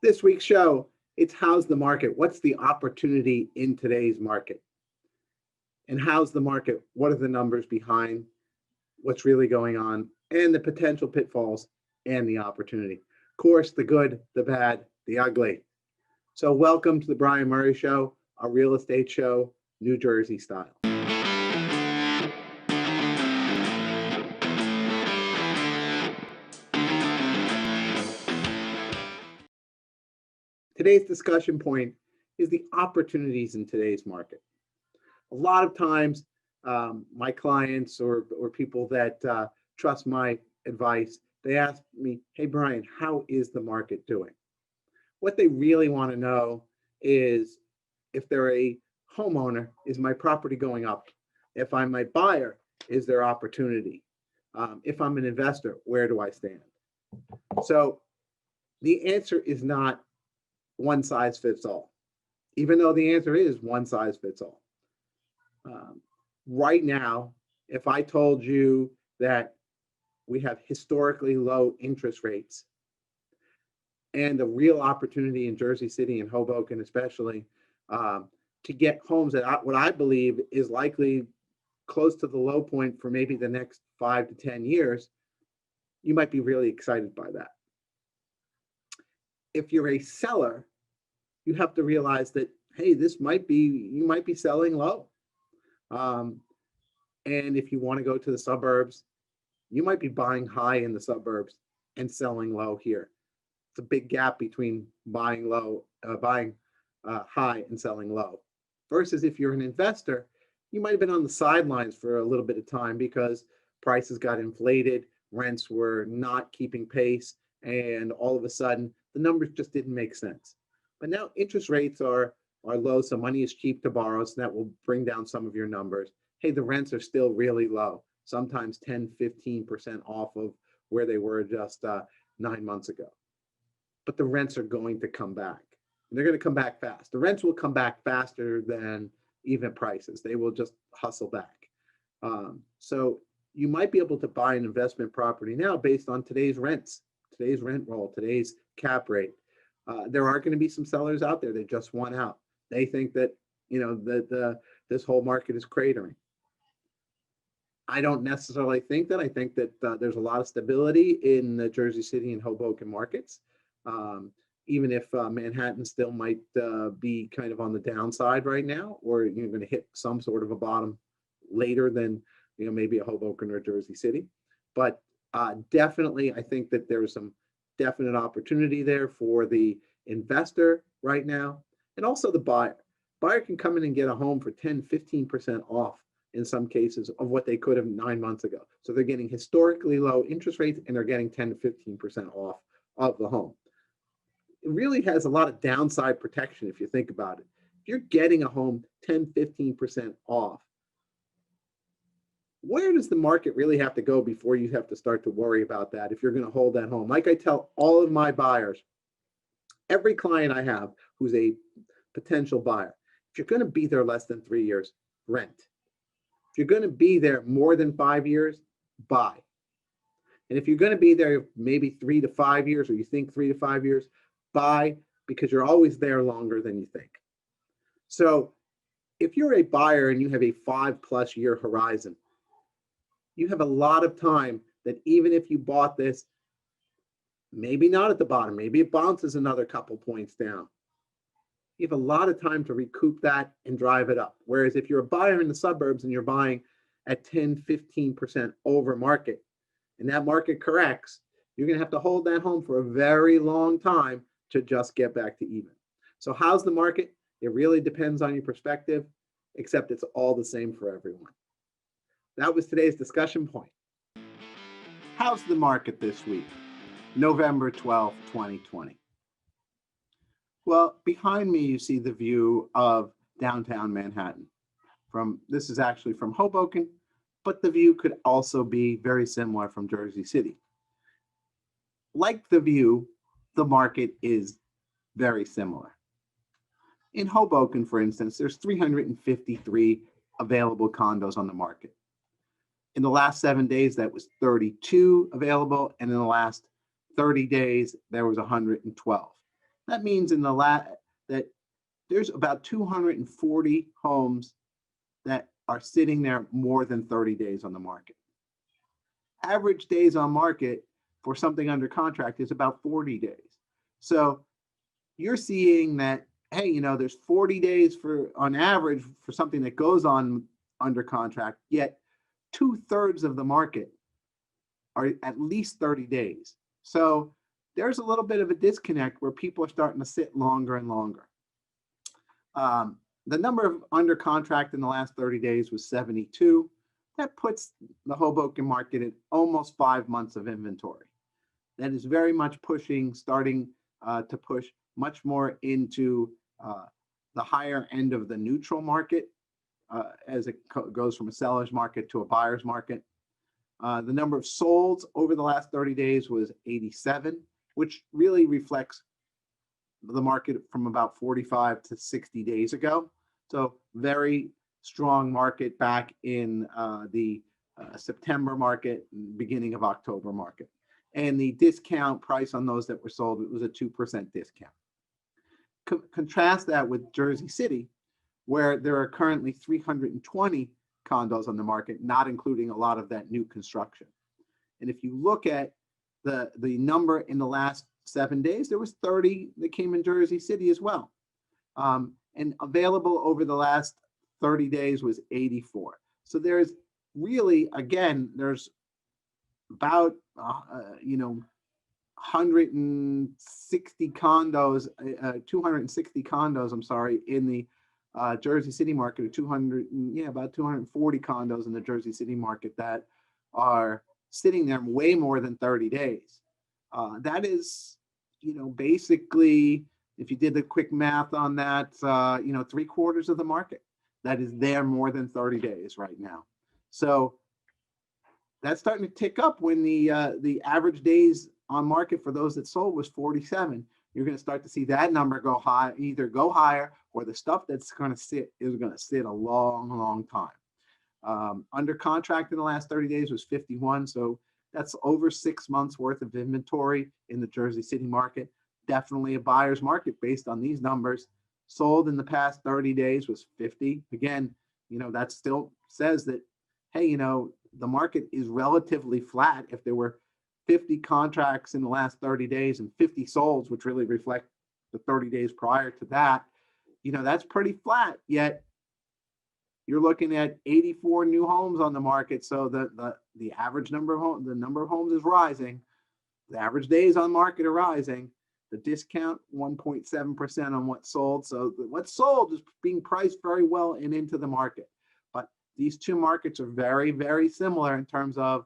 This week's show, it's how's the market? What's the opportunity in today's market? And how's the market? What are the numbers behind what's really going on and the potential pitfalls and the opportunity? Of course, the good, the bad, the ugly. So welcome to the Brian Murray Show, a real estate show, New Jersey style. Today's discussion point is the opportunities in today's market. A lot of times, my clients or people that trust my advice, they ask me, hey, Brian, how is the market doing? What they really want to know is if they're a homeowner, is my property going up? If I'm a buyer, is there opportunity? If I'm an investor, where do I stand? So the answer is not one size fits all, even though the answer is one size fits all. Right now, if I told you that we have historically low interest rates and the real opportunity in Jersey City and Hoboken especially to get homes at what I believe is likely close to the low point for maybe the next 5 to 10 years, you might be really excited by that. If you're a seller, you have to realize that, hey, you might be selling low. And if you want to go to the suburbs, you might be buying high in the suburbs and selling low here. It's a big gap between buying high and selling low. Versus if you're an investor, you might have been on the sidelines for a little bit of time because prices got inflated, rents were not keeping pace, and all of a sudden the numbers just didn't make sense. But now interest rates are low, so money is cheap to borrow, so that will bring down some of your numbers. Hey, the rents are still really low, sometimes 10, 15% off of where they were just 9 months ago. But the rents are going to come back. And they're going to come back fast. The rents will come back faster than even prices. They will just hustle back. So you might be able to buy an investment property now based on today's rents, today's rent roll, today's cap rate. There are going to be some sellers out there that just want out. They think that, this whole market is cratering. I don't necessarily think that. I think that there's a lot of stability in the Jersey City and Hoboken markets, even if Manhattan still might be kind of on the downside right now, or you're going to hit some sort of a bottom later than maybe a Hoboken or Jersey City. But definitely, I think that there's some definite opportunity there for the investor right now, and also the buyer. Buyer can come in and get a home for 10, 15% off in some cases of what they could have 9 months ago. So they're getting historically low interest rates and they're getting 10 to 15% off of the home. It really has a lot of downside protection if you think about it. If you're getting a home 10, 15% off, where does the market really have to go before you have to start to worry about that if you're going to hold that home? Like I tell all of my buyers, every client I have who's a potential buyer, if you're going to be there less than 3 years, rent. If you're going to be there more than 5 years, buy. And if you're going to be there maybe 3 to 5 years, or you think 3 to 5 years, buy, because you're always there longer than you think. So if you're a buyer and you have a 5+ year horizon, you have a lot of time that even if you bought this, maybe not at the bottom, maybe it bounces another couple points down, you have a lot of time to recoup that and drive it up. Whereas if you're a buyer in the suburbs and you're buying at 10, 15% over market, and that market corrects, you're going to have to hold that home for a very long time to just get back to even. So how's the market? It really depends on your perspective, except it's all the same for everyone. That was today's discussion point. How's the market this week? November 12th, 2020. Well, behind me, you see the view of downtown Manhattan. This is actually from Hoboken, but the view could also be very similar from Jersey City. Like the view, the market is very similar. In Hoboken, for instance, there's 353 available condos on the market. In the last 7 days, that was 32 available, and in the last 30 days, there was 112. That means that there's about 240 homes that are sitting there more than 30 days on the market. Average days on market for something under contract is about 40 days. So you're seeing that, hey, there's 40 days on average for something that goes on under contract, yet 2/3 of the market are at least 30 days. So there's a little bit of a disconnect where people are starting to sit longer and longer. The number of under contract in the last 30 days was 72. That puts the Hoboken market at almost 5 months of inventory. That is very much starting to push much more into the higher end of the neutral market as it goes from a seller's market to a buyer's market. The number of solds over the last 30 days was 87, which really reflects the market from about 45 to 60 days ago. So very strong market back in the September market, beginning of October market. And the discount price on those that were sold, it was a 2% discount. Contrast that with Jersey City, where there are currently 320 condos on the market, not including a lot of that new construction. And if you look at the number in the last 7 days, there was 30 that came in Jersey City as well. And available over the last 30 days was 84. So there's really, again, there's about 160 condos, 260 condos, I'm sorry, in the Jersey City market, about 240 condos in the Jersey City market that are sitting there way more than 30 days. That is, basically, if you did the quick math on that, 3/4 of the market that is there more than 30 days right now. So that's starting to tick up when the average days on market for those that sold was 47. You're going to start to see that number go high, either go higher, or the stuff that's going to sit is going to sit a long, long time. Under contract in the last 30 days was 51. So that's over 6 months worth of inventory in the Jersey City market. Definitely a buyer's market based on these numbers. Sold in the past 30 days was 50. Again, that still says that, hey, the market is relatively flat. If there were 50 contracts in the last 30 days and 50 solds, which really reflect the 30 days prior to that, that's pretty flat. Yet you're looking at 84 new homes on the market. So the average number of homes is rising. The average days on market are rising. The discount 1.7% on what's sold. So what's sold is being priced very well and into the market. But these two markets are very, very similar in terms of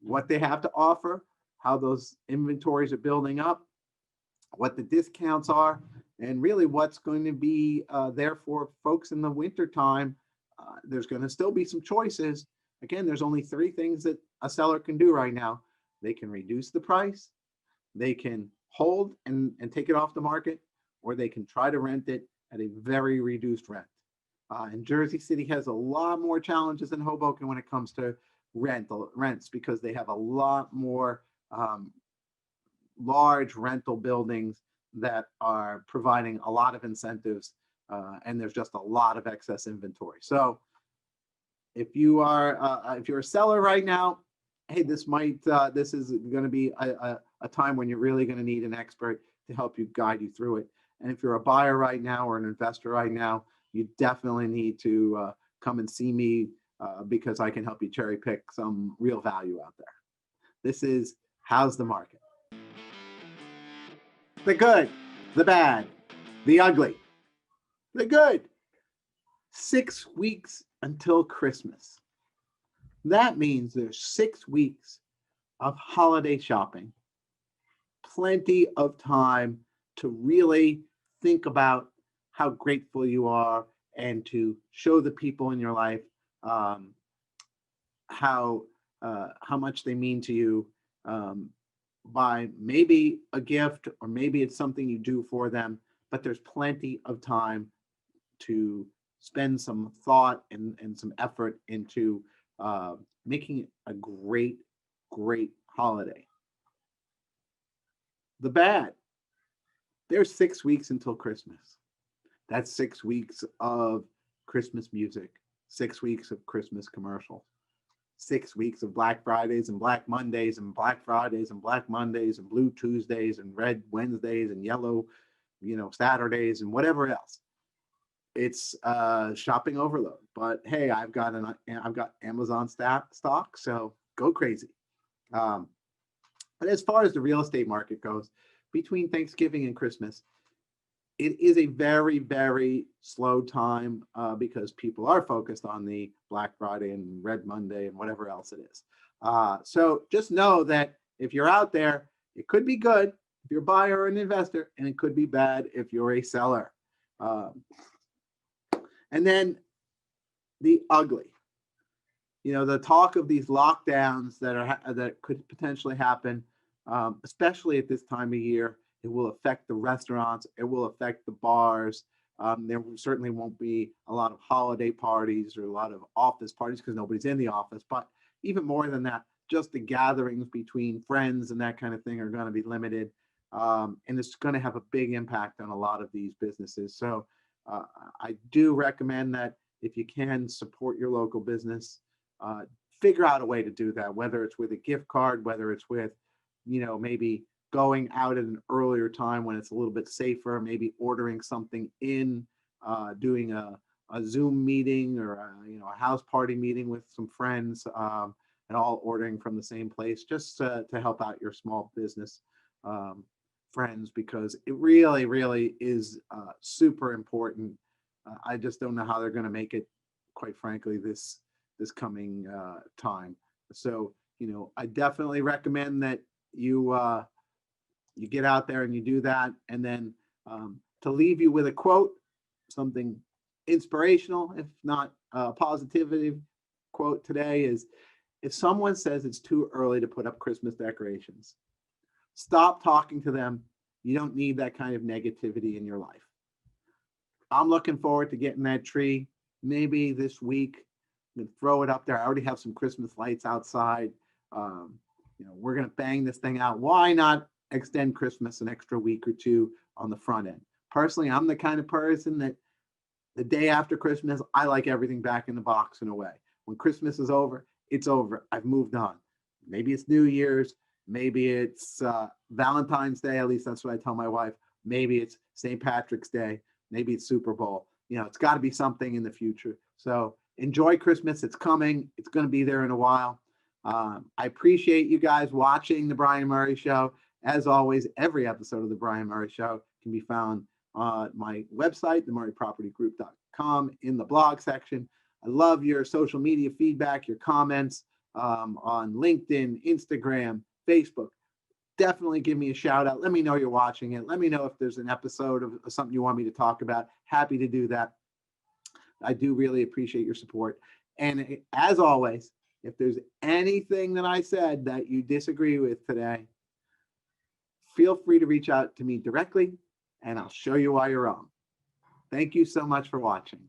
what they have to offer, how those inventories are building up, what the discounts are, and really what's going to be there for folks in the winter time. There's going to still be some choices. Again, there's only 3 things that a seller can do right now. They can reduce the price, they can hold and take it off the market, or they can try to rent it at a very reduced rent. And Jersey City has a lot more challenges than Hoboken when it comes to rents, because they have a lot more large rental buildings that are providing a lot of incentives, and there's just a lot of excess inventory. So if you're a seller right now, hey, this is going to be a time when you're really going to need an expert to help you guide you through it. And if you're a buyer right now or an investor right now, you definitely need to come and see me because I can help you cherry pick some real value out there. This is How's the Market? The good, the bad, the ugly, the good. 6 weeks until Christmas. That means there's 6 weeks of holiday shopping. Plenty of time to really think about how grateful you are and to show the people in your life how much they mean to you by maybe a gift, or maybe it's something you do for them, but there's plenty of time to spend some thought and some effort into making it a great, great holiday. The bad. There's 6 weeks until Christmas. That's 6 weeks of Christmas music, 6 weeks of Christmas commercials, 6 weeks of Black Fridays and Black Mondays and Black Fridays and Black Mondays and Blue Tuesdays and Red Wednesdays and Yellow, Saturdays and whatever else. It's shopping overload. But hey, I've got Amazon stock, so go crazy. But as far as the real estate market goes, between Thanksgiving and Christmas, it is a very, very slow time because people are focused on the Black Friday and Red Monday and whatever else it is. So just know that if you're out there, it could be good if you're a buyer or an investor, and it could be bad if you're a seller. And then the ugly, the talk of these lockdowns that could potentially happen, especially at this time of year. It will affect the restaurants. It will affect the bars. There certainly won't be a lot of holiday parties or a lot of office parties because nobody's in the office. But even more than that, just the gatherings between friends and that kind of thing are going to be limited. And it's going to have a big impact on a lot of these businesses. So I do recommend that if you can support your local business, figure out a way to do that, whether it's with a gift card, whether it's with, maybe going out at an earlier time when it's a little bit safer, maybe ordering something in, doing a Zoom meeting or a house party meeting with some friends, and all ordering from the same place, just to help out your small business friends, because it really, really is super important. I just don't know how they're going to make it, quite frankly, this coming time. So, I definitely recommend that you get out there and you do that. And then to leave you with a quote, something inspirational, if not a positivity quote today, is if someone says it's too early to put up Christmas decorations, stop talking to them. You don't need that kind of negativity in your life. I'm looking forward to getting that tree maybe this week. I'm gonna throw it up there. I already have some Christmas lights outside. We're gonna bang this thing out. Why not extend Christmas an extra week or two on the front end? Personally, I'm the kind of person that the day after Christmas, I like everything back in the box and away. When Christmas is over, it's over. I've moved on. Maybe it's New Year's. Maybe it's Valentine's Day. At least that's what I tell my wife. Maybe it's St. Patrick's Day. Maybe it's Super Bowl. It's got to be something in the future. So enjoy Christmas. It's coming. It's going to be there in a while. I appreciate you guys watching The Brian Murray Show. As always, every episode of The Brian Murray Show can be found on my website, themurraypropertygroup.com, in the blog section. I love your social media feedback, your comments on LinkedIn, Instagram, Facebook. Definitely give me a shout out. Let me know you're watching it. Let me know if there's an episode of something you want me to talk about. Happy to do that. I do really appreciate your support. And as always, if there's anything that I said that you disagree with today, feel free to reach out to me directly and I'll show you why you're wrong. Thank you so much for watching.